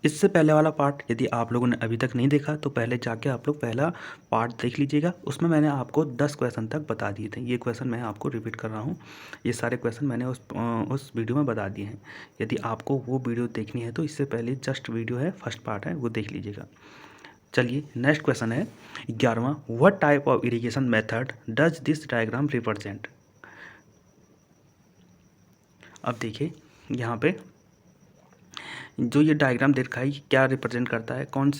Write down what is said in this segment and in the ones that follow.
इससे पहले वाला पार्ट यदि आप लोगों ने अभी तक नहीं देखा तो पहले जाके आप लोग पहला पार्ट देख लीजिएगा। उसमें मैंने आपको 10 क्वेश्चन तक बता दिए थे। ये क्वेश्चन मैं आपको रिपीट कर रहा हूँ। ये सारे क्वेश्चन मैंने उस वीडियो में बता दिए हैं। यदि आपको वो वीडियो देखनी है तो इससे पहले जस्ट वीडियो है, फर्स्ट पार्ट है, वो देख लीजिएगा। चलिए नेक्स्ट क्वेश्चन है 11वां। What type of irrigation method does this diagram represent. अब देखिए यहाँ पे जो ये डायग्राम देख रखा है ये क्या रिप्रेजेंट करता है, कौन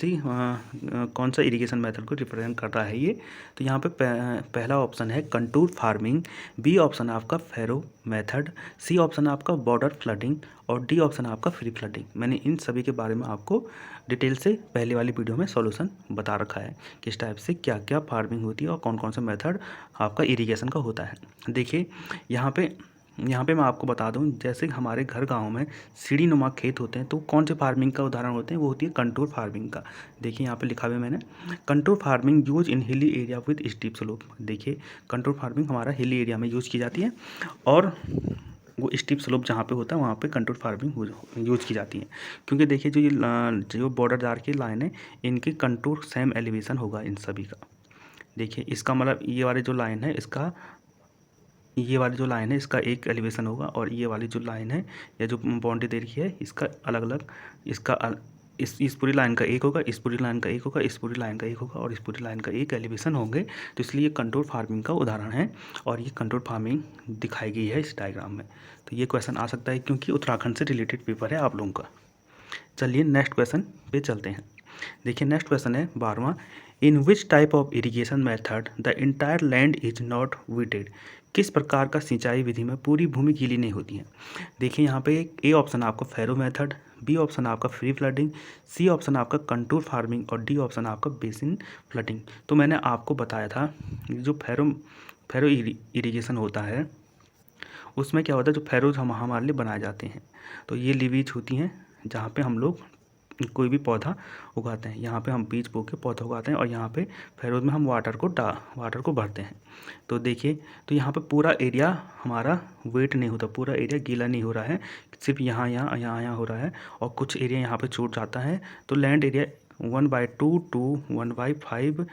सा इरिगेशन मेथड को रिप्रेजेंट कर रहा है ये। तो यहाँ पे पहला ऑप्शन है कंटूर फार्मिंग, बी ऑप्शन आपका फैरो मेथड, सी ऑप्शन आपका बॉर्डर फ्लडिंग और डी ऑप्शन आपका फ्री फ्लडिंग। मैंने इन सभी के बारे में आपको डिटेल से पहले वाली वीडियो में सॉल्यूशन बता रखा है, किस टाइप से क्या क्या फार्मिंग होती है और कौन कौन सा मेथड आपका इरिगेशन का होता है। देखिए यहाँ पे मैं आपको बता दूं, जैसे हमारे घर गांव में सीढ़ी नुमा खेत होते हैं तो कौन से फार्मिंग का उदाहरण होते हैं, वो होती है कंटूर फार्मिंग का। देखिए यहाँ पे लिखा हुआ है मैंने, contour farming use in hilly area with steep slope. देखिए कंटूर फार्मिंग हमारा हिली एरिया में यूज की जाती है और वो स्टीप स्लोप जहाँ पे होता है वहाँ पे कंटूर फार्मिंग यूज की जाती है। क्योंकि देखिए जो बॉर्डर दार की लाइन है इनकी कंटूर सेम एलिवेशन होगा इन सभी का। देखिए इसका मतलब ये वाली जो लाइन है इसका एक एलिवेशन होगा और ये वाली जो लाइन है या जो बाउंड्री दे रही है इसका अलग अलग, इस पूरी लाइन का एक होगा, इस पूरी लाइन का एक होगा, इस पूरी लाइन का एक होगा और इस पूरी लाइन का एक एलिवेशन होंगे। तो इसलिए ये कंटूर फार्मिंग का उदाहरण है और ये कंटूर फार्मिंग दिखाई गई है इस डायग्राम में। तो ये क्वेश्चन आ सकता है क्योंकि उत्तराखंड से रिलेटेड पेपर है आप लोगों का। चलिए नेक्स्ट क्वेश्चन पे चलते हैं। देखिए नेक्स्ट क्वेश्चन है 12वां। In which type of irrigation method the entire land is not wetted. किस प्रकार का सिंचाई विधि में पूरी भूमि गीली नहीं होती है। देखिए यहाँ पे ए ऑप्शन आपका फैरो मेथड, बी ऑप्शन आपका फ्री फ्लडिंग, सी ऑप्शन आपका कंटूर फार्मिंग और डी ऑप्शन आपका बेसिन फ्लडिंग। तो मैंने आपको बताया था जो फैरो इरिगेशन होता है उसमें क्या होता है, जो फैरोज हमारे लिए बनाए जाते हैं। तो ये लीवीज होती हैं जहाँ पे हम लोग कोई भी पौधा उगाते हैं। यहाँ पे हम बीज बो के पौधा उगाते हैं और यहाँ पे फैरोज में हम वाटर को भरते हैं। तो देखिए तो यहाँ पे पूरा एरिया हमारा वेट नहीं होता, पूरा एरिया गीला नहीं हो रहा है, सिर्फ यहाँ हो रहा है और कुछ एरिया यहाँ पे छूट जाता है। तो लैंड एरिया 1/2 to 1/5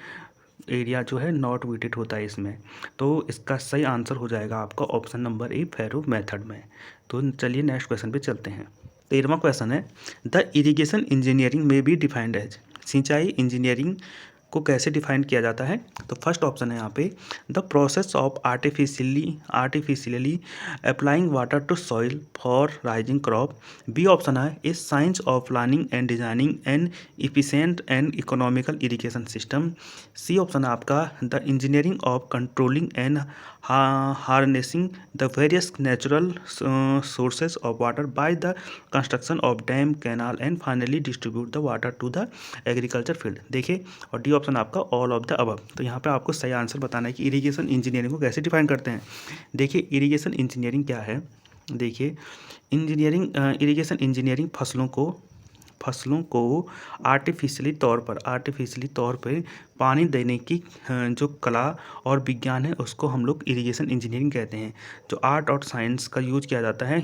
एरिया जो है नॉट वीटेड होता है इसमें। तो इसका सही आंसर हो जाएगा आपका option number A pharaoh method में। तो चलिए नेक्स्ट क्वेश्चन पे चलते हैं। 13वां क्वेश्चन है द इरिगेशन इंजीनियरिंग में बी डिफाइंड एज। सिंचाई इंजीनियरिंग को कैसे डिफाइन किया जाता है। तो फर्स्ट ऑप्शन है यहाँ पे the process of artificially applying water to soil for rising crop. B option है is science of planning and designing an efficient and economical irrigation system. C option है आपका the engineering of controlling and harnessing the various natural sources of water by the construction of dam canal and finally distribute the water to the agriculture field. देखिए और D option आपका all of the above. तो यहाँ पे आपको सही answer बताना है कि इरिगेशन इंजीनियरिंग को कैसे डिफाइन करते हैं। देखिए इरिगेशन इंजीनियरिंग क्या है। देखिए इरिगेशन इंजीनियरिंग फसलों को आर्टिफिशियली तौर पर पानी देने की जो कला और विज्ञान है उसको हम लोग इरिगेशन इंजीनियरिंग कहते हैं। जो आर्ट और साइंस का यूज किया जाता है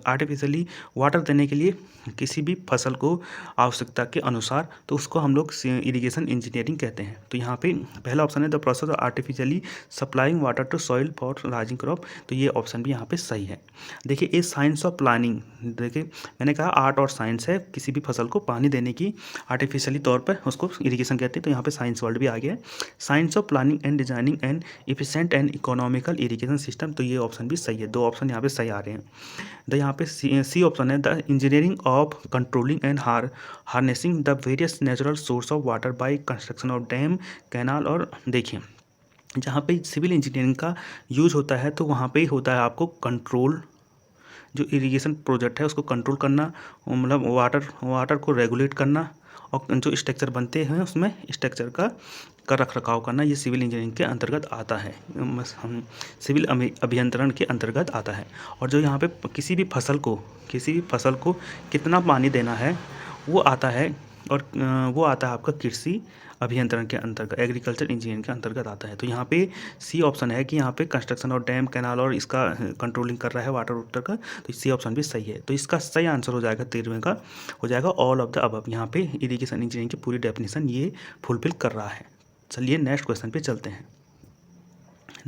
आर्टिफिशियली वाटर देने के लिए किसी भी फसल को आवश्यकता के अनुसार, तो उसको हम लोग इरिगेशन इंजीनियरिंग कहते हैं। तो यहाँ पे पहला ऑप्शन है the process of artificially supplying water to soil for rising crop. तो ये ऑप्शन भी यहाँ पे सही है। देखिए ये साइंस ऑफ प्लानिंग, देखिए मैंने कहा आर्ट और साइंस है किसी भी फसल को पानी देने की आर्टिफिशियली तौर पर, उसको इरिगेशन कहते हैं। तो यहाँ पे साइंस वर्ड भी आ गया है। Science of planning and designing and efficient and economical irrigation system. तो ये ऑप्शन भी सही है, दो ऑप्शन यहाँ पे सही आ रहे हैं। यहाँ पे सी ऑप्शन है the engineering of controlling and harnessing the various natural source of water by construction of dam canal. और देखिए जहाँ पे सिविल इंजीनियरिंग का यूज होता है तो वहाँ पे होता है आपको कंट्रोल, जो इरिगेशन प्रोजेक्ट है उसको कंट्रोल करना, मतलब वाटर को रेगुलेट करना और जो स्ट्रक्चर बनते हैं उसमें स्ट्रक्चर का रख रखाव करना, ये सिविल इंजीनियरिंग के अंतर्गत आता है, हम सिविल अभियंत्रण के अंतर्गत आता है। और जो यहाँ पे किसी भी फसल को कितना पानी देना है वो आता है और वो आता है आपका कृषि अभियंत्रण के अंतर्गत, एग्रीकल्चर इंजीनियरिंग के अंतर्गत आता है। तो यहाँ पे सी ऑप्शन है कि यहाँ पे कंस्ट्रक्शन और डैम कैनाल और इसका कंट्रोलिंग कर रहा है वाटर वोटर का, तो सी ऑप्शन भी सही है। तो इसका सही आंसर हो जाएगा 13वें का हो जाएगा ऑल ऑफ द अबव। यहाँ पे इरिगेशन इंजीनियरिंग की पूरी डेफिनेशन ये फुलफिल कर रहा है। चलिए नेक्स्ट क्वेश्चन पे चलते हैं।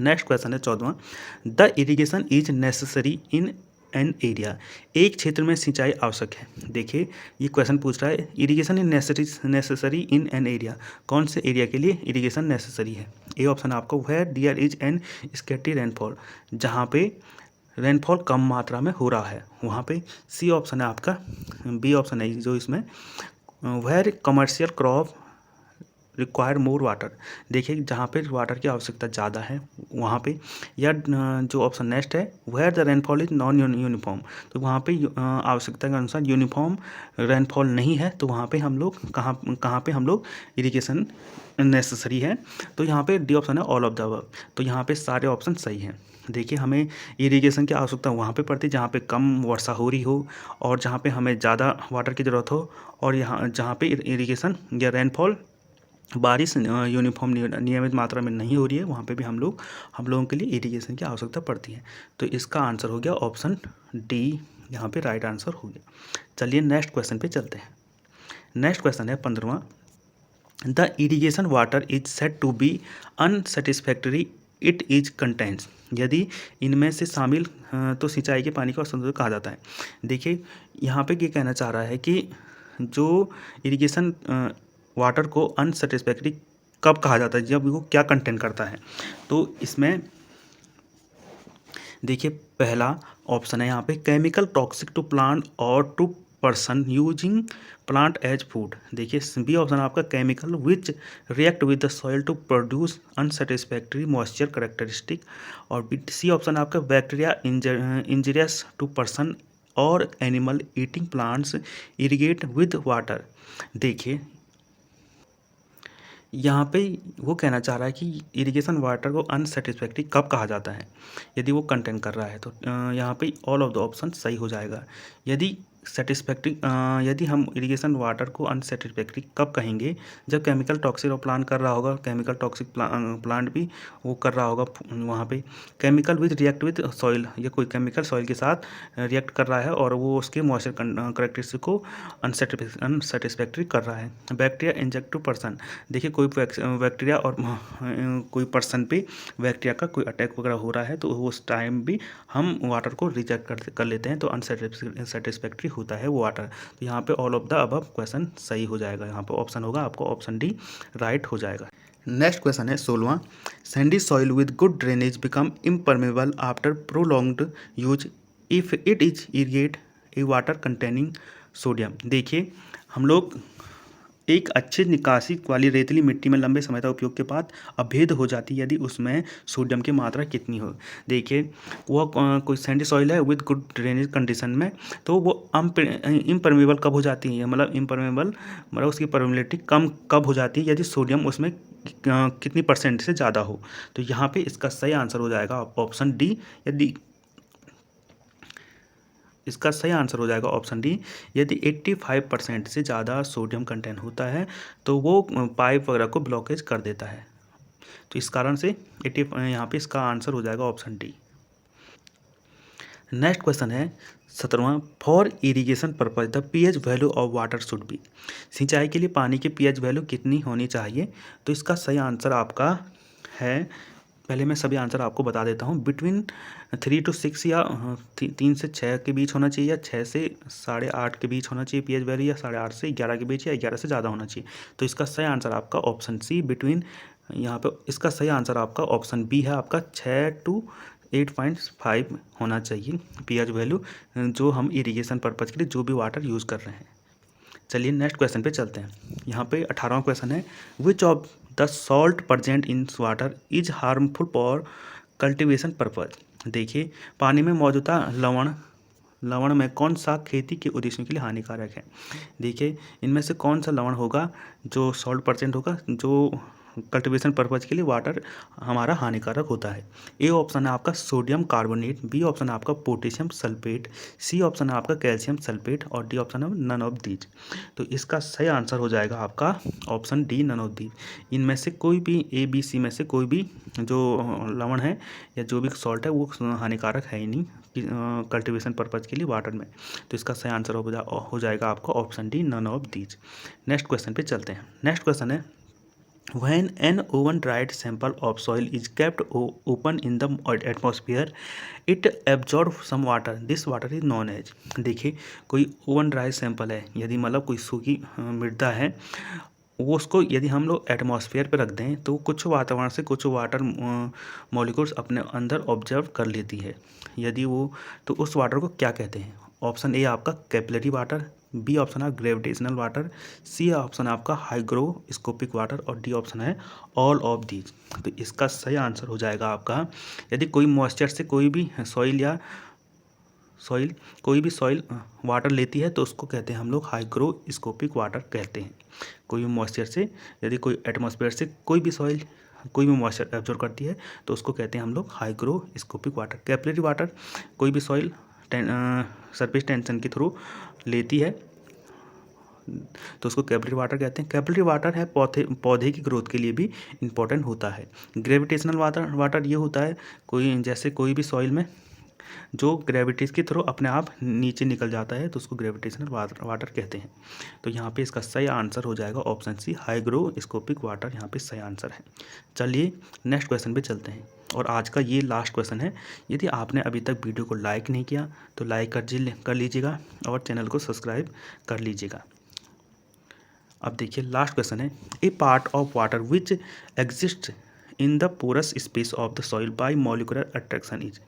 नेक्स्ट क्वेश्चन है 14वां, the irrigation is necessary in an area, एक क्षेत्र में सिंचाई आवश्यक है। देखिए ये क्वेश्चन पूछ रहा है irrigation is necessary in an area, कौन से एरिया के लिए इरिगेशन नेसेसरी है। ए ऑप्शन आपको where there is an scanty rainfall, जहाँ पे रेनफॉल कम मात्रा में हो रहा है वहाँ पे। सी ऑप्शन है आपका, बी ऑप्शन है जो इसमें where commercial crop require more water, देखिए जहाँ पे वाटर की आवश्यकता ज़्यादा है वहाँ पे। या जो ऑप्शन नेक्स्ट है where the rainfall is non uniform, तो वहाँ पे आवश्यकता के अनुसार यूनिफॉर्म रेनफॉल नहीं है, तो वहाँ पे हम लोग कहाँ पे हम लोग इरिगेशन नेसेसरी है। तो यहाँ पे डी ऑप्शन है ऑल ऑफ द अबव। तो यहाँ पे सारे ऑप्शन सही हैं। देखिए हमें इरिगेशन की आवश्यकता वहाँ पे पड़ती है जहाँ पे कम वर्षा हो रही हो और जहाँ पे हमें ज़्यादा वाटर की ज़रूरत हो, और यहाँ जहाँ पे इरिगेशन या रेनफॉल बारिश यूनिफॉर्म नियमित मात्रा में नहीं हो रही है, वहाँ पे भी हम लोगों के लिए इरिगेशन की आवश्यकता पड़ती है। तो इसका आंसर हो गया ऑप्शन डी, यहाँ पे राइट आंसर हो गया। चलिए नेक्स्ट क्वेश्चन पे चलते हैं। नेक्स्ट क्वेश्चन है 15वां, the irrigation water is said to be unsatisfactory it is contents, यदि इनमें से शामिल तो सिंचाई के पानी को असंतुलित कहा जाता है। देखिए यहाँ पे ये कहना चाह रहा है कि जो इरिगेशन वाटर को अनसेटिस्फैक्टरी कब कहा जाता है, जब वो क्या कंटेन करता है। तो इसमें देखिए पहला ऑप्शन है यहाँ पे केमिकल टॉक्सिक टू प्लांट और to person using plant as food. देखिए बी ऑप्शन आपका chemical which react with the soil to produce unsatisfactory moisture characteristic, और सी ऑप्शन आपका बैक्टीरिया इंजरियस टू पर्सन और animal eating plants irrigate with water. देखिए यहाँ पे वो कहना चाह रहा है कि इरिगेशन वाटर को अनसेटिस्फैक्टरी कब कहा जाता है, यदि वो कंटेन कर रहा है। तो यहाँ पे ऑल ऑफ द ऑप्शन सही हो जाएगा। यदि सेटिस्फैक्ट्री यदि हम इरिगेशन वाटर को अनसेटिस्फैक्ट्री कब कहेंगे, जब केमिकल टॉक्सिक प्लांट कर रहा होगा, केमिकल टॉक्सिक प्लांट भी वो कर रहा होगा वहाँ पे। Chemical with react with soil, या कोई केमिकल सॉइल के साथ रिएक्ट कर रहा है और वो उसके मॉइस्चर करेक्टरिस्टिक को अनसेटिस्फैक्ट्री कर रहा है। बैक्टीरिया इंजेक्ट टू पर्सन, देखिए कोई बैक्टीरिया और कोई पर्सन पे बैक्टीरिया का कोई अटैक वगैरह हो रहा है, तो उस टाइम भी हम वाटर को रिजेक्ट कर लेते हैं, तो अनसेटिस्फैक्ट्री होता है वो वाटर। तो यहाँ पे all of the above question सही हो जाएगा। यहाँ पे ऑप्शन होगा आपको ऑप्शन डी राइट हो जाएगा। नेक्स्ट क्वेश्चन है 16वां, sandy soil with good drainage become impermeable after prolonged use if it is irrigate a water containing sodium. देखिए हम लोग एक अच्छी निकासी वाली रेतीली मिट्टी में लंबे समय तक उपयोग के बाद अभेद हो जाती है यदि उसमें सोडियम की मात्रा कितनी हो। देखिए वो कोई सैंडी सॉइल है विद गुड ड्रेनेज कंडीशन में, तो वो इम्परमेबल कब हो जाती है, मतलब इम्परमेबल मतलब उसकी परमेबिलिटी कम कब हो जाती है, यदि सोडियम उसमें कितनी परसेंट से ज़्यादा हो। तो यहाँ पे इसका सही आंसर हो जाएगा ऑप्शन डी। यदि इसका सही आंसर हो जाएगा ऑप्शन डी, यदि 85% से ज़्यादा सोडियम कंटेंट होता है तो वो पाइप वगैरह को ब्लॉकेज कर देता है। तो इस कारण से यहाँ पे इसका आंसर हो जाएगा ऑप्शन डी। नेक्स्ट क्वेश्चन है 17वां, for irrigation purpose the pH value of water should be, सिंचाई के लिए पानी की पीएच वैल्यू कितनी होनी चाहिए। तो इसका सही आंसर आपका है, पहले मैं सभी आंसर आपको बता देता हूँ, बिटवीन 3 to 6 या 3 से 6 के बीच होना चाहिए, या 6 से 8.5 के बीच होना चाहिए पीएच वैल्यू, या 8.5 से 11 के बीच, या 11 से ज़्यादा होना चाहिए। तो इसका सही आंसर आपका ऑप्शन सी बिटवीन, यहाँ पे इसका सही आंसर आपका ऑप्शन बी है, आपका 6 to 8.5 होना चाहिए पीएच वैल्यू, जो हम इरीगेशन पर्पज़ के लिए जो भी वाटर यूज़ कर रहे हैं। चलिए नेक्स्ट क्वेश्चन पे चलते हैं। यहाँ पे 18वां क्वेश्चन है, which of the salt present in water is harmful for cultivation purpose. देखिए पानी में मौजूदा लवण में कौन सा खेती के उद्देश्यों के लिए हानिकारक है। देखिए इनमें से कौन सा लवण होगा जो सॉल्ट परसेंट होगा, जो कल्टीवेशन पर्पज़ के लिए वाटर हमारा हानिकारक होता है। ए ऑप्शन है आपका सोडियम कार्बोनेट, बी ऑप्शन है आपका पोटेशियम सल्फेट, सी ऑप्शन है आपका कैल्शियम सल्फेट और डी ऑप्शन है नन ऑफ दीज। तो इसका सही आंसर हो जाएगा आपका option D, none of these. इनमें से कोई भी ए बी सी में से कोई भी जो लवण है या जो भी सॉल्ट है वो हानिकारक है ही नहीं कल्टीवेशन पर्पज़ के लिए वाटर में। तो इसका सही आंसर हो जाएगा आपका option D, none of these. Next question पे चलते हैं। नेक्स्ट क्वेश्चन है When an oven-dried sample of soil is kept open in the atmosphere, it absorbs some water. This water is known as। देखिए कोई oven dry sample है, यदि मतलब कोई सूखी मृदा है, वो उसको यदि हम लोग एटमॉस्फेयर पे रख दें तो कुछ वातावरण से कुछ वाटर मॉलिक्यूल्स अपने अंदर ऑब्जर्व कर लेती है। यदि वो तो उस वाटर को क्या कहते हैं? ऑप्शन ए आपका कैपिलरी वाटर, बी ऑप्शन है ग्रेविटेशनल वाटर, सी ऑप्शन है आपका हाइग्रोस्कोपिक वाटर और डी ऑप्शन है ऑल ऑफ दीज। तो इसका सही आंसर हो जाएगा आपका, यदि कोई मॉइस्चर से कोई भी सॉइल वाटर लेती है तो उसको कहते हैं हम लोग हाइग्रोस्कोपिक वाटर कहते हैं। कोई भी मॉइस्चर से यदि कोई एटमॉस्फेयर से कोई भी मॉइस्चर एब्जॉर्ब करती है तो उसको कहते हैं हम लोग हाइग्रोस्कोपिक वाटर। कैपिलरी वाटर कोई भी सॉइल सरफेस टेंशन के थ्रू लेती है तो उसको कैपिलरी वाटर कहते हैं। कैपिलरी वाटर है पौधे की ग्रोथ के लिए भी इम्पोर्टेंट होता है। ग्रेविटेशनल वाटर ये होता है कोई भी सॉइल में जो ग्रेविटीज़ के थ्रू अपने आप नीचे निकल जाता है तो उसको ग्रेविटेशनल वाटर कहते हैं। तो यहाँ पे इसका सही आंसर हो जाएगा ऑप्शन सी, हाइग्रोस्कोपिक वाटर यहाँ पे सही आंसर है। चलिए नेक्स्ट क्वेश्चन पे चलते हैं और आज का ये लास्ट क्वेश्चन है। यदि आपने अभी तक वीडियो को लाइक नहीं किया तो लाइक कर लीजिएगा और चैनल को सब्सक्राइब कर लीजिएगा। अब देखिए लास्ट क्वेश्चन है, a part of water which exist in the porous space of the soil by molecular attraction is.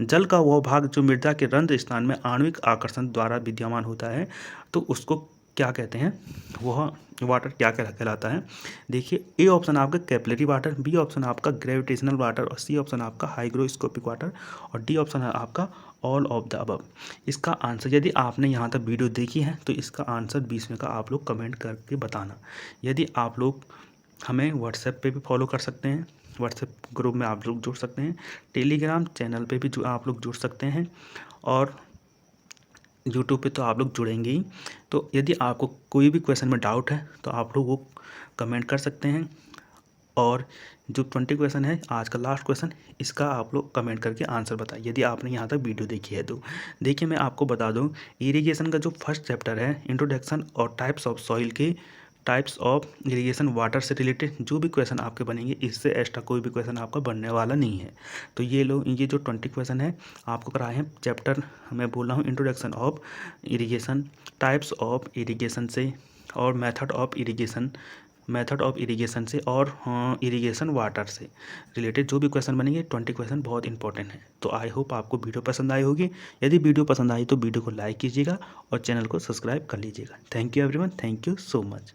जल का वह भाग जो मृदा के रंध्र स्थान में आणविक आकर्षण द्वारा विद्यमान होता है तो उसको क्या कहते हैं? वह वाटर क्या कहलाता है? देखिए ए ऑप्शन आपका कैपिलरी वाटर, बी ऑप्शन आपका ग्रेविटेशनल वाटर और सी ऑप्शन आपका हाइग्रोस्कोपिक वाटर और डी ऑप्शन है आपका ऑल ऑफ द अबव। इसका आंसर, यदि आपने यहाँ तक वीडियो देखी है तो इसका आंसर 20 में का आप लोग कमेंट करके बताना। यदि आप लोग हमें व्हाट्सएप पे भी फॉलो कर सकते हैं, व्हाट्सएप ग्रुप में आप लोग जुड़ सकते हैं, टेलीग्राम चैनल पे भी आप लोग जुड़ सकते हैं और यूट्यूब पे तो आप लोग जुड़ेंगे ही। तो यदि आपको कोई भी क्वेश्चन में डाउट है तो आप लोग वो कमेंट कर सकते हैं और जो 20 क्वेश्चन है आज का लास्ट क्वेश्चन, इसका आप लोग कमेंट करके आंसर बताइए यदि आपने यहाँ तक वीडियो देखी है तो। देखिए मैं आपको बता दूँ, इरिगेशन का जो फर्स्ट चैप्टर है इंट्रोडक्शन और टाइप्स ऑफ सॉइल के टाइप्स ऑफ इरिगेशन वाटर से रिलेटेड जो भी क्वेश्चन आपके बनेंगे, इससे एक्स्ट्रा कोई भी क्वेश्चन आपका बनने वाला नहीं है। तो ये जो 20 क्वेश्चन है आपको कराए हैं चैप्टर, मैं बोल रहा हूँ introduction of irrigation, types of irrigation से और मेथड ऑफ इरिगेशन से और इरिगेशन वाटर से रिलेटेड जो भी क्वेश्चन बनेंगे 20 क्वेश्चन बहुत इंपॉर्टेंट है। तो आई होप आपको वीडियो पसंद आई होगी। यदि वीडियो पसंद आई तो वीडियो को लाइक कीजिएगा और चैनल को सब्सक्राइब कर लीजिएगा। Thank you everyone, thank you so much.